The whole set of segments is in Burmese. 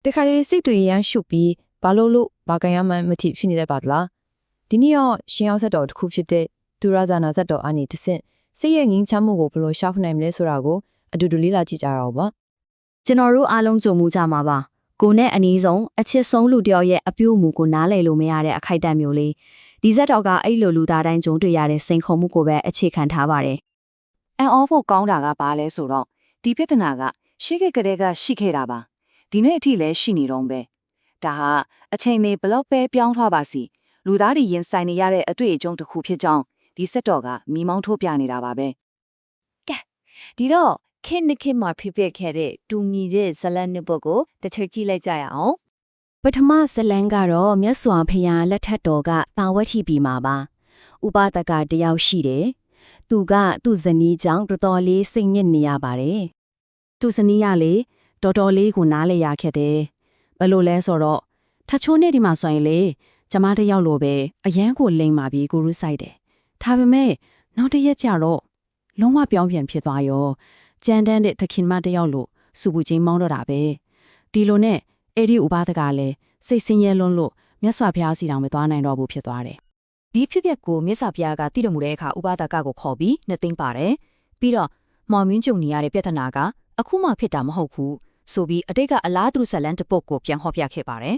တခါလေစိတ်တွေရမ်းရှုပ်ပြီးဘာလို့ဘာကံရမှန်းမသိဖြစ်နေတဲ့ပါလားဒီနေ့ရောရှင်ရောက်ဆက်တော်တစ်ခုဖြစ်တဲ့ဒူရာဇာနာဆက်တော်အနေတဆင့်စိတ်ရဲ့ငြင်းချမှုကိုဘယ်လိုရှာဖွေနိုင်မလဲဆိုတာကိုအတူတူလေ့လာကြည့်ကြရအောင်ပါကျွန်တော်တို့အားလုံးကြုံမှုကြမှာပါကိုနဲ့အနည်းဆုံးအချစ်ဆုံးလူတယောက်ရဲ့အပြုအမူကိုနားလည်လို့မရတဲ့အခိုက်အတန့်မျိုးလေးဒီဇက်တော်ကအဲ့လိုလူသားတိုင်းကြုံတွေ့ရတဲ့စိန်ခေါ်မှုကိုပဲအခြေခံထားပါတယ်အန်အောဖို့ကောင်းတာကဘာလဲဆိုတော့ဒီပြဿနာကရှေ့ကတည်းကရှိခဲ့တာပါဒီနေ့အထိလည်းရှိနေတော့ပဲဒါဟာအချိန်တွေဘလောက်ပဲပြောင်းသွားပါစီလူသားတွေရင်ဆိုင်နေရတဲ့အတွေ့အကြုံတစ်ခုဖြစ်ကြောင်းဒီစက်တော်ကမိမောင်းထိုးပြနေတာပါပဲကဲဒီတော့ခေတ်နှစ်ခေတ်မှာဖြစ်ပခဲ့တဲ့တူညီတဲ့ဇလန်နှစ်ပုတ်ကိုတစ်ချက်ကြည့်လိုက်ကြရအောင်ပထမဇလန်ကတော့မြတ်စွာဘုရားလက်ထက်တော်ကတာဝတိပြီမှာပါဥပဒကတယောက်ရှိတယ်သူကသူ့ဇနီးကြောင့်တော်တော်လေးစိတ်ညစ်နေရပါတယ်သူ့ဇနီးကလေတော်တော်လေးကိုနားလေရခဲ့တယ်ဘယ်လိုလဲဆိုတော့ထချိုးနဲ့ဒီမှာဆိုရင်လေကျမတယောက်လိုပဲအရန်ကိုလိမ်ပါပြီးကိုရူးဆိုင်တယ်ဒါပေမဲ့နောက်တစ်ရက်ကျတော့လုံးဝပြောင်းပြန်ဖြစ်သွားရောကြမ်းတမ်းတဲ့သခင်မတယောက်လိုစူပူချင်းမောင်းတော့တာပဲဒီလိုနဲ့အဲ့ဒီဥပဒကလည်းစိတ်ဆင်းရဲလွန်းလို့မြတ်စွာဘုရားစီတောင်မသွားနိုင်တော့ဘူးဖြစ်သွားတယ်ဒီဖြစ်ပျက်ကိုမြတ်စွာဘုရားကသိတော်မူတဲ့အခါဥပဒကကိုခေါ်ပြီးနှစ်သိမ့်ပါတယ်ပြီးတော့မောင်မင်းကြုံနေရတဲ့ပြဿနာကအခုမှဖြစ်တာမဟုတ်ဘူးဆိုပြီးအတိတ်ကအလားတူဇလန်တပုတ်ကိုပြန်ဟောပြခဲ့ပါတယ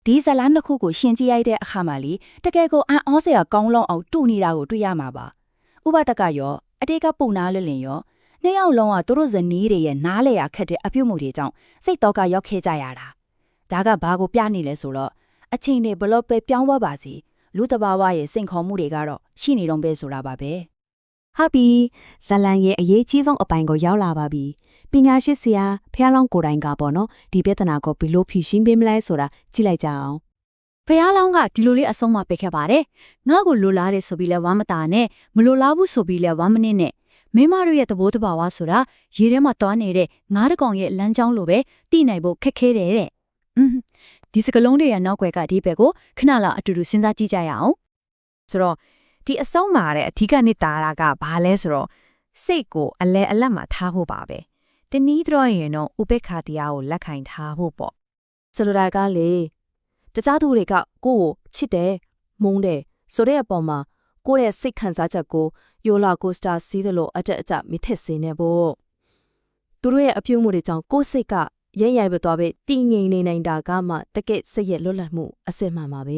်ဒီဇလန်တစ်ခုကိုရှင်းကြည့်ရတဲ့အခါမှာလေတကယ်ကိုအံ့ဩစရာကောင်းလောင်းအောင်တူနေတာကိုတွေ့ရမှာပါဥပဒကရောအတိတ်ကပုံနာလွတ်လင်ရောနှစ်ယောက်လုံးကသူတို့ဇနီးတွေရဲ့နားလေရခက်တဲ့အပြုတ်မှုတွေကြောင့်စိတ်တော့ကရောက်ခဲ့ကြရတာဒါကဘာကိုပြနေလဲဆိုတော့အချိန်တွေဘလို့ပဲပြောင်းသွားပါစီလူတဘာဝရဲ့စိန်ခေါ်မှုတွေကတော့ရှိနေတော့ပဲဆိုတာပါပဲဟုတ်ပြီဇလန်ရဲ့အရေးကြီးဆုံးအပိုင်းကိုရောက်လာပါပြီပညာရှိဆရာဖះလောင်းကိုယ်တိုင်ကပေါ့နော်ဒီပြဿနာကိုဘယ်လိုဖြေရှင်းပေးမလဲဆိုတာကြည့်လိုက်ကြအောင်ဖះလောင်းကဒီလိုလေးအဆုံးမပေးခဲ့ပါတယ်ငါ့ကိုလိုလားတယ်ဆိုပြီးလဲဝမ်းမတာနဲ့မလိုလားဘူးဆိုပြီးလဲဝမ်းမနစ်နဲ့မိမတို့ရဲ့သဘောတဘာဝဆိုတာရေထဲမှာတွားနေတဲ့ငါးတကောင်ရဲ့လမ်းကြောင်းလိုပဲတည်နိုင်ဖို့ခက်ခဲတယ်တဲ့ဒီစကလုံးတွေရဲ့နောက်ွယ်ကဒီဘက်ကိုခဏလောက်အတူတူစဉ်းစားကြည့်ကြရအောင်ဆိုတော့ဒီအဆုံးမှာတဲ့အဓိကနေတာကဘာလဲဆိုတော့စိတ်ကိုအလဲအလတ်မှာထားဖို့ပါပဲတနည်းတော့ရင်တော့ဥပေက္ခတရားကိုလက်ခံထားဖို့ပေါ့ဆိုလိုတာကလေတခြားသူတွေကကိုယ့်ကိုချစ်တယ်မုန်းတယ်ဆိုတဲ့အပေါ်မှာကိုယ့်ရဲ့စိတ်ခံစားချက်ကိုယိုလာကိုစတာစီးသလိုအတက်အကျမိထက်စေနေဖို့သူတို့ရဲ့အပြုံးမှုတွေကြောင့်ကိုယ့်စိတ်ကရဲရဲပဲသွားပဲတည်ငြိမ်နေနိုင်တာကမှတကယ့်စိတ်ရဲ့လွတ်လပ်မှုအစစ်မှန်ပါပဲ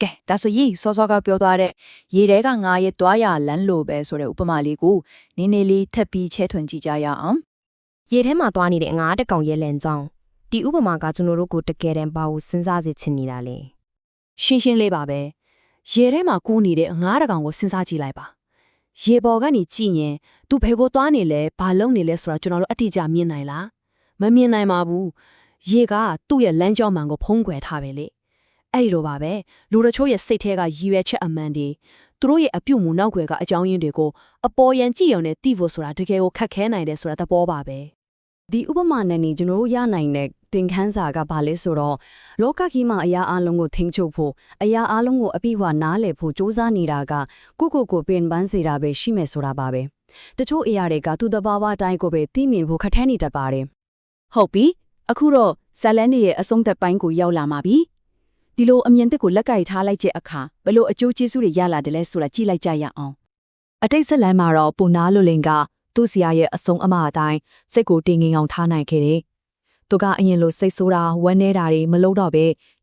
ကဲဒါဆိုရင်စောစောကပြောသွားတဲ့ရေထဲကငါရဲ့တွားရလန်းလို့ပဲဆိုတဲ့ဥပမာလေးကိုနည်းနည်းလေးထပ်ပြီးချဲထွင်ကြည့်ကြရအောင်ရေထဲမှာသွားနေတဲ့ငါးတကောင်ရဲ့လန်ကြောင်းဒီဥပမာကကျွန်တော်တို့ကိုတကယ်တမ်းပါဖို့စဉ်းစားစေချင်နေတာလေရှင်းရှင်းလေးပါပဲရေထဲမှာကူးနေတဲ့ငါးတကောင်ကိုစဉ်းစားကြည့်လိုက်ပါရေပေါ်ကနေကြည့်ရင်သူဘယ်ကိုသွားနေလဲဘာလုပ်နေလဲဆိုတာကျွန်တော်တို့အတိအကျမြင်နိုင်လားမမြင်နိုင်ပါဘူးရေကသူ့ရဲ့လမ်းကြောင်းမှန်ကိုဖုံးကွယ်ထားပဲလေအဲ့ဒီလိုပါပဲလူတချို့ရဲ့စိတ်ထဲကရည်ရွယ်ချက်အမှန်တွေသူတို့ရဲ့အပြုတ်မှုနောက်ွယ်ကအကြောင်းရင်းတွေကိုအပေါ်ယံကြည့်ရုံနဲ့သိဖို့ဆိုတာတကယ်ကိုခက်ခဲနိုင်တယ်ဆိုတာသဘောပါပဲဒီဥပမာနဲ့နေကျွန်တော်တို့ရနိုင်တဲ့သင်ခန်းစာကဘာလဲဆိုတော့လောကကြီးမှာအရာအလုံးကိုထိန်းချုပ်ဖို့အရာအလုံးကိုအပြည့်အဝနားလည်ဖို့စ조사နေတာကကိုပင်ပန်းစေတာပဲရှိမယ်ဆိုတာပါပဲတချို့အရာတွေကသူ့တဘာဝတိုင်းကိုပဲသိမြင်ဖို့ခက်ခဲနေတတ်ပါတယ်ဟုတ်ပြီအခုတော့ဇလန်တွေရဲ့အဆုံးသက်ပိုင်းကိုရောက်လာမှာပြီဒီလိုအမြင်သစ်ကိုလက်ကင်ထားလိုက်တဲ့အခါဘယ်လိုအကျိုးကျေးဇူးတွေရလာတယ်လဲဆိုတာကြည့်လိုက်ကြရအောင်အတိတ်ဇလန်မှာတော့ပူနာလွလင်ကသူ့ဆရာရဲ့အဆုံးအမအတိုင်းစိတ်ကိုတည်ငြိမ်အောင်ထားနိုင်ခဲ့တယ်။သူကအရင်လိုစိတ်ဆိုးတာဝမ်းနေတာတွေမလုပ်တော့ပဲ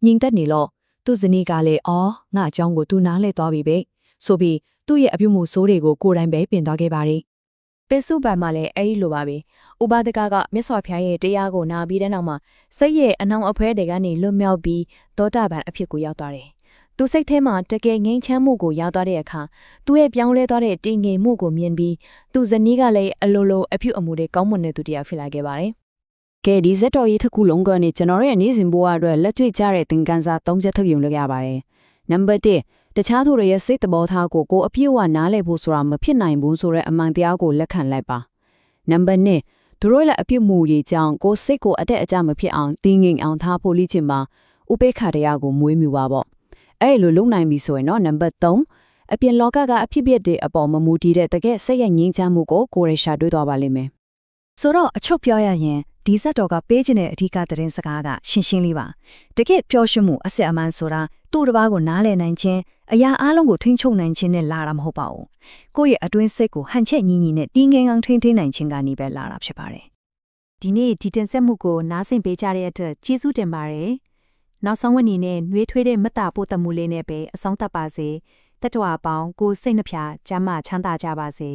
ညင်သက်နေလို့သူ့ဇနီးကလည်းအော်ငါအကြောင်းကိုသူနားလဲသွားပြီပဲဆိုပြီးသူ့ရဲ့အပြုမှုဆိုးတွေကိုကိုယ်တိုင်ပဲပြင်သွားခဲ့ပါတယ်။ပေစုပန်မှလည်းအဲ့ဒီလိုပါပဲ။ဥပဒကကမြတ်စွာဘုရားရဲ့တရားကိုနာပြီးတဲ့နောက်မှာစိတ်ရဲ့အနှောင်အဖွဲတွေကနေလွတ်မြောက်ပြီးသောတာပန်အဖြစ်ကိုရောက်သွားတယ်။သူစိတ်ထဲမှာတကယ်ငြိမ်းချမ်းမှုကိုရောက်သွားတဲ့အခါသူရဲ့ပြောင်းလဲသွားတဲ့တည်ငြိမ်မှုကိုမြင်ပြီးသူဇနီးကလည်းအလိုလိုအပြုအမူတွေကောင်းမွန်တဲ့သူတရားဖြစ်လာခဲ့ပါတယ်။ကဲဒီဇက်တော်ရေးတစ်ခုလုံးကနေကျွန်တော်ရဲ့နေ့စဉ်ဘဝအတွက်လက်တွေ့ကျတဲ့သင်ခန်းစာ၃ချက်ထုတ်ယူလို့ရပါတယ်။နံပါတ်1တခြားသူတွေရဲ့စိတ်သဘောထားကိုအပြည့်အဝနားလည်ဖို့ဆိုတာမဖြစ်နိုင်ဘူးဆိုတဲ့အမှန်တရားကိုလက်ခံလိုက်ပါ။နံပါတ်2သူတို့ရဲ့အပြည့်မှုတွေကြောင့်ကိုယ်စိတ်ကိုအတက်အကျမဖြစ်အောင်တည်ငြိမ်အောင်ထားဖို့လိချင်ပါဥပေက္ခတရားကိုမွေးမြူပါပေါ့။အဲ့လိုလုပ်နိုင်ပြီဆိုရင်တော့နံပါတ်3အပြင်လောကကအဖြစ်ပြတဲ့အပေါ်မမူတည်တဲ့တကယ်စိတ်ရဲ့ငြိမ်းချမ်းမှုကိုကိုယ်ရရှာတွေ့သွားပါလိမ့်မယ်။ဆိုတော့အချုပ်ပြောရရင် ဒီဇက်တော်ကပေးခြင်းတဲ့အဓိကသတင်းစကားကရှင်းရှင်းလေးပါတကယ်ပျော်ရွှင်မှုအစစ်အမှန်ဆိုတာသူ့တစ်ပါးကိုနားလည်နိုင်ခြင်းအရာအလုံးကိုထိန်းချုပ်နိုင်ခြင်းနဲ့လာတာမဟုတ်ပါဘူးကိုယ့်ရဲ့အတွင်းစိတ်ကိုဟန်ချက်ညီညီနဲ့တင်းငင်အောင်ထိန်းသိမ်းနိုင်ခြင်းကနေပဲလာတာဖြစ်ပါတယ် ဒီနေ့ဒီတင်ဆက်မှုကိုနားဆင်ပေးကြတဲ့အတွက်ကျေးဇူးတင်ပါတယ်နောက်ဆုံးအနေနဲ့နှွေးထွေးတဲ့မတ္တာပို့တမှုလေးနဲ့ပဲအဆုံးသတ်ပါစေတတ္တဝါအပေါင်းကိုယ်စိတ်နှဖျားကျမ်းမာချမ်းသာကြပါစေ